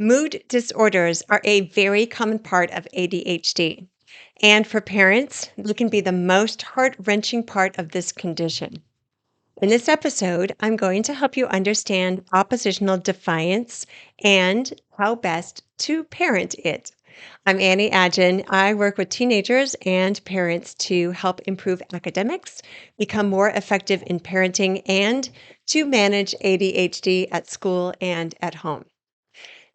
Mood disorders are a very common part of ADHD. And for parents, they can be the most heart wrenching part of this condition. In this episode, I'm going to help you understand oppositional defiance and how best to parent it. I'm Annie Adjen. I work with teenagers and parents to help improve academics, become more effective in parenting, and to manage ADHD at school and at home.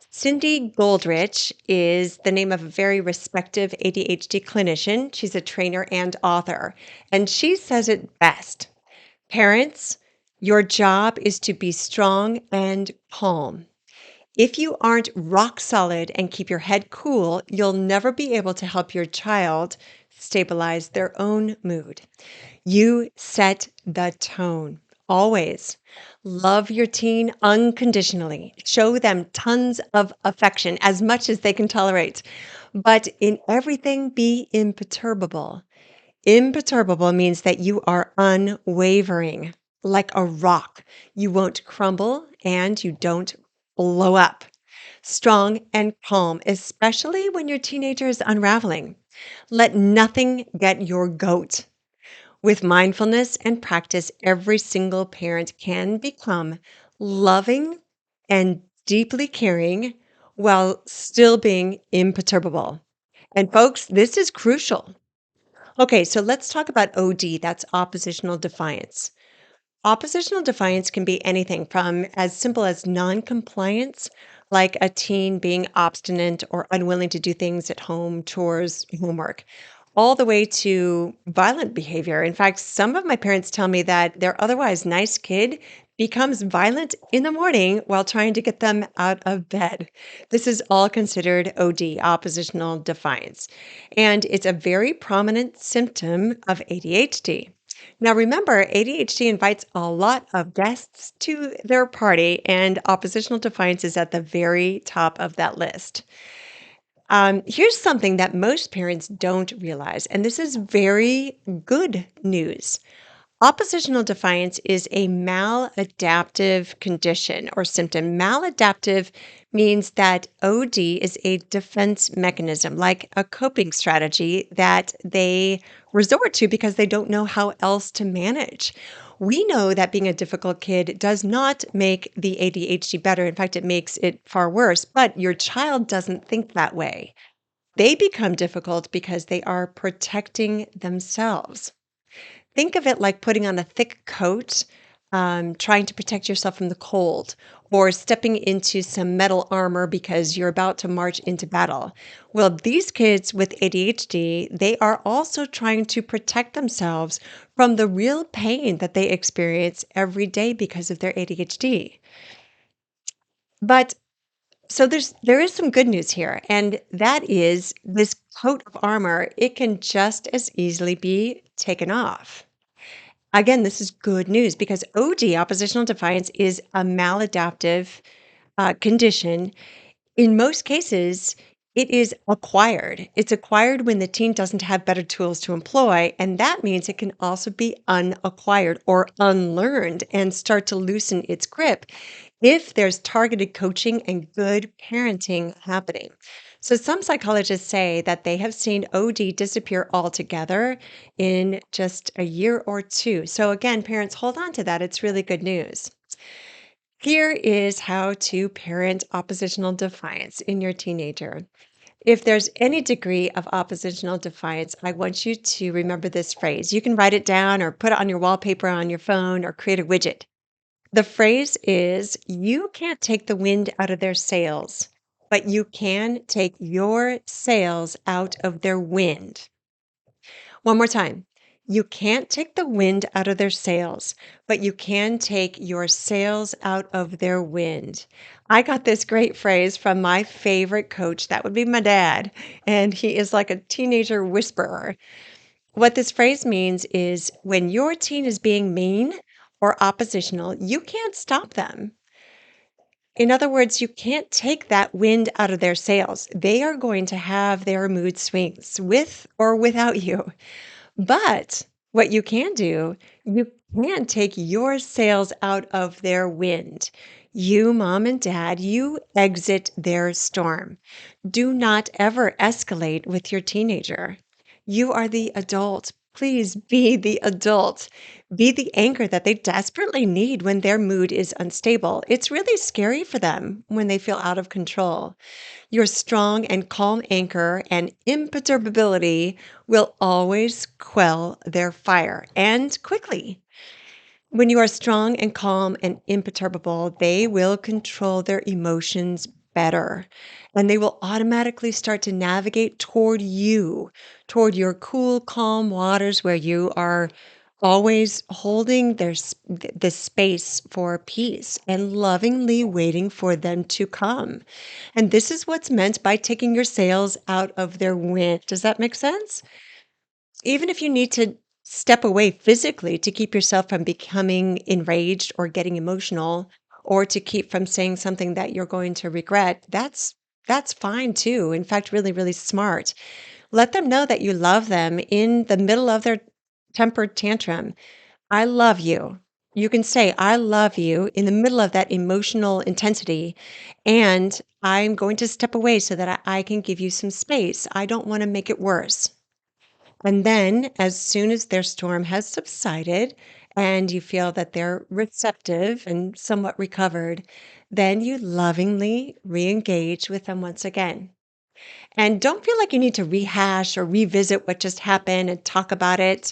Cindy Goldrich is the name of a very respected ADHD clinician. She's a trainer and author, and she says it best. Parents, your job is to be strong and calm. If you aren't rock solid and keep your head cool, you'll never be able to help your child stabilize their own mood. You set the tone. Always love your teen unconditionally. Show them tons of affection, as much as they can tolerate. But in everything, be imperturbable. Imperturbable means that you are unwavering, like a rock. You won't crumble and you don't blow up. Strong and calm, especially when your teenager is unraveling. Let nothing get your goat. With mindfulness and practice, every single parent can become loving and deeply caring while still being imperturbable. And folks, this is crucial. Okay, so let's talk about OD, that's oppositional defiance. Oppositional defiance can be anything from as simple as non-compliance, like a teen being obstinate or unwilling to do things at home, chores, homework, all the way to violent behavior. In fact, some of my parents tell me that their otherwise nice kid becomes violent in the morning while trying to get them out of bed. This is all considered OD, oppositional defiance, and it's a very prominent symptom of ADHD. Now, remember, ADHD invites a lot of guests to their party, and oppositional defiance is at the very top of that list. Here's something that most parents don't realize, and this is very good news. Oppositional defiance is a maladaptive condition or symptom. Maladaptive means that OD is a defense mechanism, like a coping strategy that they resort to because they don't know how else to manage. We know that being a difficult kid does not make the ADHD better. In fact, it makes it far worse, but your child doesn't think that way. They become difficult because they are protecting themselves. Think of it like putting on a thick coat, trying to protect yourself from the cold, or stepping into some metal armor because you're about to march into battle. Well, these kids with ADHD, they are also trying to protect themselves from the real pain that they experience every day because of their ADHD. But there is some good news here, and that is this coat of armor, it can just as easily be taken off. Again, this is good news because OD, oppositional defiance, is a maladaptive condition. In most cases, it is acquired. It's acquired when the teen doesn't have better tools to employ. And that means it can also be unacquired or unlearned and start to loosen its grip if there's targeted coaching and good parenting happening. So, some psychologists say that they have seen OD disappear altogether in just a year or two. So, again, parents, hold on to that. It's really good news. Here is how to parent oppositional defiance in your teenager. If there's any degree of oppositional defiance, I want you to remember this phrase. You can write it down or put it on your wallpaper on your phone or create a widget. The phrase is, you can't take the wind out of their sails, but you can take your sails out of their wind. One more time. You can't take the wind out of their sails, but you can take your sails out of their wind. I got this great phrase from my favorite coach. That would be my dad. And he is like a teenager whisperer. What this phrase means is when your teen is being mean or oppositional, you can't stop them. In other words, you can't take that wind out of their sails. They are going to have their mood swings with or without you. But what you can do, you can take your sails out of their wind. You, mom and dad, you exit their storm. Do not ever escalate with your teenager. You are the adult. Please be the adult. Be the anchor that they desperately need when their mood is unstable. It's really scary for them when they feel out of control. Your strong and calm anchor and imperturbability will always quell their fire and quickly. When you are strong and calm and imperturbable, they will control their emotions better and they will automatically start to navigate toward you, toward your cool, calm waters where you are always holding the space for peace and lovingly waiting for them to come. And this is what's meant by taking your sails out of their wind. Does that make sense? Even if you need to step away physically to keep yourself from becoming enraged or getting emotional or to keep from saying something that you're going to regret, that's fine too. In fact, really, really smart. Let them know that you love them in the middle of their tempered tantrum. I love you. You can say, I love you in the middle of that emotional intensity. And I'm going to step away so that I can give you some space. I don't want to make it worse. And then, as soon as their storm has subsided and you feel that they're receptive and somewhat recovered, then you lovingly re engage with them once again. And don't feel like you need to rehash or revisit what just happened and talk about it.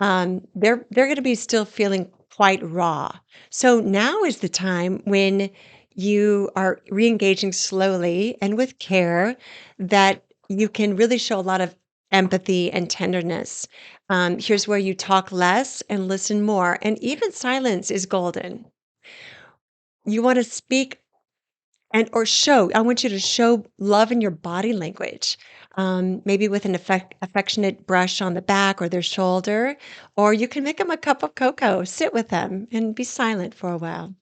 They're going to be still feeling quite raw. So now is the time when you are re-engaging slowly and with care that you can really show a lot of empathy and tenderness. Here's where you talk less and listen more, and even silence is golden. You want to speak and or show I want you to show love in your body language, maybe with an affectionate brush on the back or their shoulder, or you can make them a cup of cocoa, sit with them, and be silent for a while.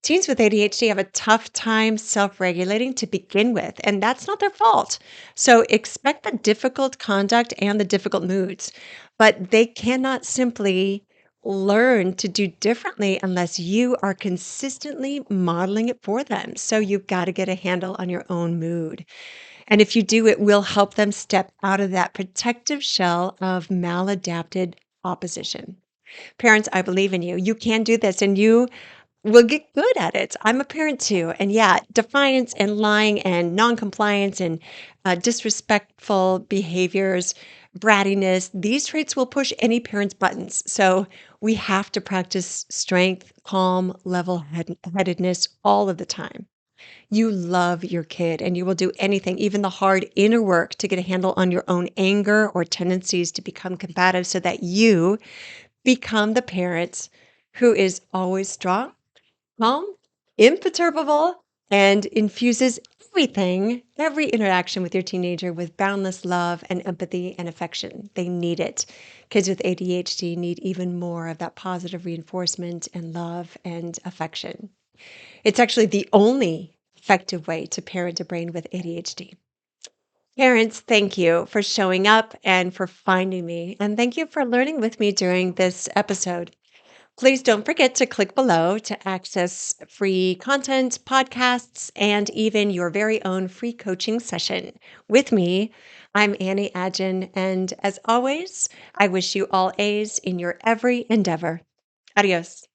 Teens with ADHD have a tough time self regulating to begin with, and that's not their fault. So expect the difficult conduct and the difficult moods, but they cannot simply learn to do differently unless you are consistently modeling it for them. So you've got to get a handle on your own mood. And if you do, it will help them step out of that protective shell of maladapted opposition. Parents, I believe in you. You can do this and you will get good at it. I'm a parent too. And yeah, defiance and lying and noncompliance and disrespectful behaviors, brattiness, these traits will push any parent's buttons. So we have to practice strength, calm, level headedness all of the time. You love your kid and you will do anything, even the hard inner work to get a handle on your own anger or tendencies to become combative so that you become the parent who is always strong, calm, imperturbable, and infuses everything, every interaction with your teenager with boundless love and empathy and affection. They need it. Kids with ADHD need even more of that positive reinforcement and love and affection. It's actually the only effective way to parent a brain with ADHD. Parents, thank you for showing up and for finding me. And thank you for learning with me during this episode. Please don't forget to click below to access free content, podcasts, and even your very own free coaching session with me. I'm Annie Adjen, and as always, I wish you all A's in your every endeavor. Adios.